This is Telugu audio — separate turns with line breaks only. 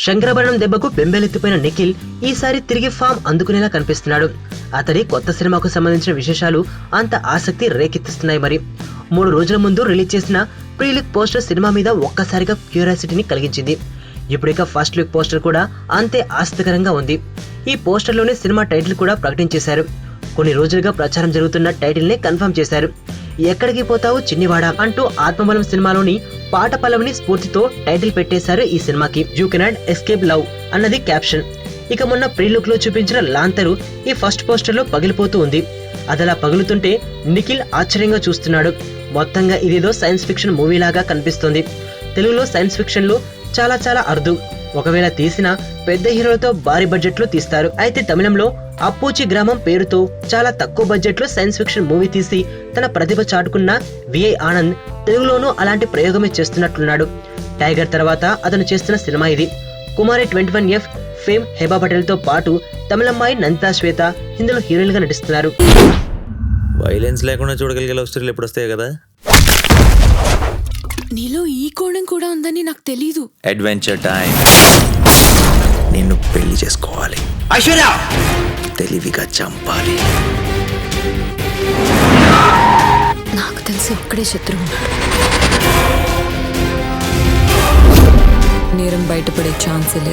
శంకరభరణం దెబ్బకు బెంబేలెత్తిపోయిన నిఖిల్ ఈసారి తిరిగి ఫామ్ అందుకునేలా కనిపిస్తున్నాడు. అతడి కొత్త సినిమాకు సంబంధించిన విశేషాలు అంత ఆసక్తి రేకెత్తిస్తున్నాయి. మరి 3 రోజుల ముందు రిలీజ్ చేసిన ప్రీ లుక్ పోస్టర్ సినిమా మీద ఒక్కసారిగా క్యూరియాసిటీని కలిగించింది. ఇప్పుడిక ఫస్ట్ లుక్ పోస్టర్ కూడా అంతే ఆసక్తికరంగా ఉంది. ఈ పోస్టర్లోనే సినిమా టైటిల్ కూడా ప్రకటించేశారు. కొన్ని రోజులుగా ప్రచారం జరుగుతున్న టైటిల్ నే కన్ఫర్మ్ చేశారు. ఎక్కడికి పోతావు చిన్నివాడ అంటూ ఆత్మబలం సినిమాలోని పాట పల్లవిని స్ఫూర్తితో టైటిల్ పెట్టేశారు ఈ సినిమాకి. యూ కెనాట్ ఎస్కేప్ లవ్ అన్నది క్యాప్షన్. ఇక మొన్న ప్రీ లుక్ లో చూపించిన లాంతరు ఈ ఫస్ట్ పోస్టర్ లో పగిలిపోతూ ఉంది. అదలా పగులుతుంటే నిఖిల్ ఆశ్చర్యంగా చూస్తున్నాడు. మొత్తంగా ఇదేదో సైన్స్ ఫిక్షన్ మూవీ లాగా కనిపిస్తుంది. తెలుగులో సైన్స్ ఫిక్షన్ లో చాలా అరుదు. ఒకవేళ తీసినా పెద్ద హీరోలతో భారీ బడ్జెట్ లో తీస్తారు. అయితే తమిళంలో అప్పూచి గ్రామం పేరుతో చాలా తక్కువ బడ్జెట్ లో సైన్స్ ఫిక్షన్ మూవీ తీసి తన ప్రతిభ చాటుకున్న విఐ ఆనంద్ తెలుగులోనూ అలాంటి ప్రయోగమే చేస్తున్నట్లున్నాడు. టైగర్ తర్వాత అతను చేస్తున్న సినిమా ఇది. కుమారి 21F ఫేమ్ హెబా పటేల్ తో పాటు తమిళమ్మాయి నందితా శ్వేత ఇందులో హీరోయిన్ గా నటిస్తున్నారు.
వైలెన్స్ లేకుండా చూడగలిగే లవ్ స్టోరీలు ఎప్పుడు వస్తాయి కదా.
నీలో ఈ కోణం కూడా ఉందని నాకు తెలీదు.
Adventure time. నిన్ను పెళ్లి చేసుకోవాలి.
ఐశ్వర్య
తెలివిగా చంపాలి.
నాకు తెలిసి ఒక్కడే శత్రువు ఉన్నాడు. నేరం బయటపడే ఛాన్సే లేదు.